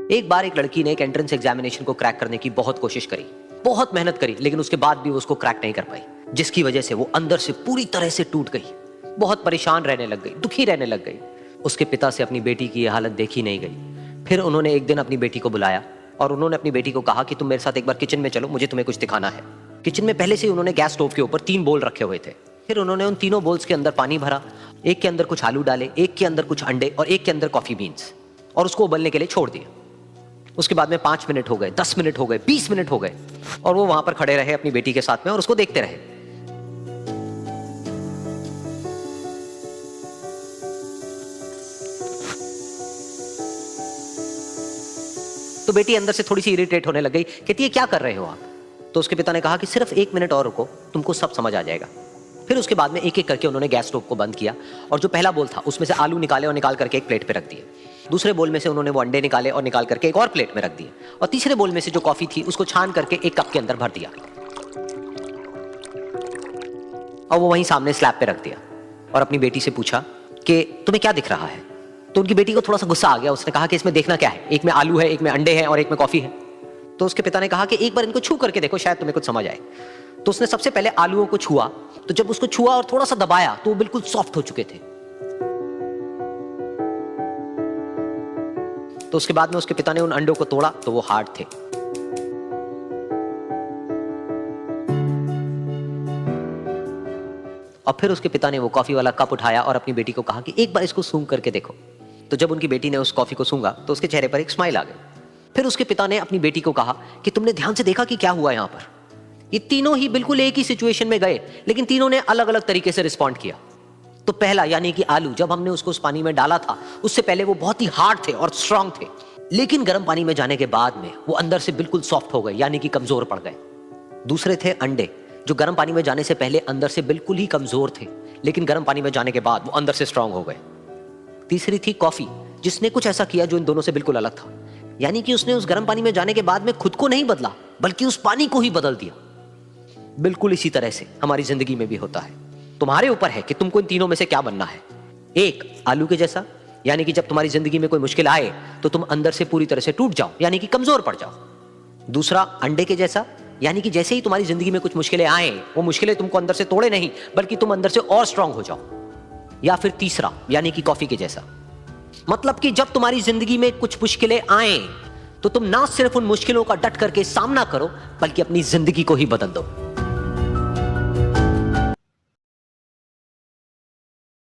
एक बार एक लड़की ने एक एंट्रेंस एग्जामिनेशन को क्रैक करने की बहुत कोशिश करी, बहुत मेहनत करी, लेकिन उसके बाद भी वो उसको क्रैक नहीं कर पाई, जिसकी वजह से वो अंदर से पूरी तरह से टूट गई, बहुत परेशान रहने लग गई, दुखी रहने लग गई। उसके पिता से अपनी बेटी की यह हालत देखी नहीं गई। फिर उन्होंने एक दिन अपनी बेटी को बुलाया और उन्होंने अपनी बेटी को कहा कि तुम मेरे साथ एक बार किचन में चलो, मुझे तुम्हें कुछ दिखाना है। किचन में पहले से ही उन्होंने गैस स्टोव के ऊपर 3 बोल रखे हुए थे। फिर उन्होंने उन तीनों बोल्स के अंदर पानी भरा, एक के अंदर कुछ आलू डाले, एक के अंदर कुछ अंडे और एक के अंदर कॉफी बीन्स, और उसको उबलने के लिए छोड़ दिया। उसके बाद में 5 मिनट हो गए, 10 मिनट हो गए, 20 मिनट हो गए, और वो वहां पर खड़े रहे अपनी बेटी के साथ में और उसको देखते रहे। तो बेटी अंदर से थोड़ी सी इरिटेट होने लग गई, कहती है क्या कर रहे हो आप? तो उसके पिता ने कहा कि सिर्फ 1 मिनट और रुको, तुमको सब समझ आ जाएगा। फिर उसके बाद में एक एक करके उन्होंने गैस स्टोव को बंद किया और जो पहला बोल था उसमें से आलू निकाले और निकाल करके एक प्लेट पे रख दिए। दूसरे बोल में से उन्होंने वो अंडे निकाले और निकाल करके एक और प्लेट में रख दिए, और तीसरे बोल में से जो कॉफी थी उसको छान करके एक कप के अंदर भर दिया और वो वहीं सामने स्लैब पे रख दिया और अपनी बेटी से पूछा कि तुम्हें क्या दिख रहा है? तो उनकी बेटी को थोड़ा सा गुस्सा आ गया। उसने कहा कि इसमें देखना क्या है, एक में आलू है, एक में अंडे हैं और एक में कॉफी है। तो उसके पिता ने कहा कि एक बार इनको छू करके देखो, शायद तुम्हें कुछ समझ आए। तो उसने सबसे पहले आलूओं को छुआ, तो जब उसको छुआ और थोड़ा सा दबाया तो वो बिल्कुल सॉफ्ट हो चुके थे। तो उसके बाद में उसके पिता ने उन अंडों को तोड़ा तो वो हार्ड थे। और फिर उसके पिता ने वो कॉफी वाला कप उठाया और अपनी बेटी को कहा कि एक बार इसको सूंघ करके देखो। तो जब उनकी बेटी ने उस कॉफी को सूंघा तो उसके चेहरे पर एक स्माइल आ गई। फिर उसके पिता ने अपनी बेटी को कहा कि तुमने ध्यान से देखा कि क्या हुआ यहां पर? ये तीनों ही बिल्कुल एक ही सिचुएशन में गए, लेकिन तीनों ने अलग अलग तरीके से रिस्पॉन्ड किया। तो पहला यानी कि आलू, जब हमने उसको उस पानी में डाला था उससे पहले वो बहुत ही हार्ड थे और स्ट्रांग थे, लेकिन गर्म पानी में जाने के बाद में वो अंदर से बिल्कुल सॉफ्ट हो गए, यानी कि कमजोर पड़ गए। दूसरे थे अंडे, जो गर्म पानी में जाने से पहले अंदर से बिल्कुल ही कमजोर थे, लेकिन गर्म पानी में जाने के बाद वो अंदर से स्ट्रांग हो गए। तीसरी थी कॉफी, जिसने कुछ ऐसा किया जो इन दोनों से बिल्कुल अलग था, यानी कि उसने उस गर्म पानी में जाने के बाद में खुद को नहीं बदला, बल्कि उस पानी को ही बदल दिया। बिल्कुल इसी तरह से हमारी जिंदगी में भी होता है। तुम्हारे ऊपर है कि तुमको इन तीनों में से क्या बनना है। एक, आलू के जैसा, यानी कि जब तुम्हारी जिंदगी में कोई मुश्किल आए तो तुम अंदर से पूरी तरह से टूट जाओ, यानी कि कमजोर पड़ जाओ। दूसरा, अंडे के जैसा, यानी कि जैसे ही तुम्हारी जिंदगी में कुछ मुश्किलें आए, वो मुश्किलें तुमको अंदर से तोड़े नहीं, बल्कि तुम अंदर से और स्ट्रांग हो जाओ। या फिर तीसरा, यानी कि कॉफी के जैसा, मतलब कि जब तुम्हारी जिंदगी में कुछ मुश्किलें आए तो तुम ना सिर्फ उन मुश्किलों का डट करके सामना करो, बल्कि अपनी जिंदगी को ही बदल दो।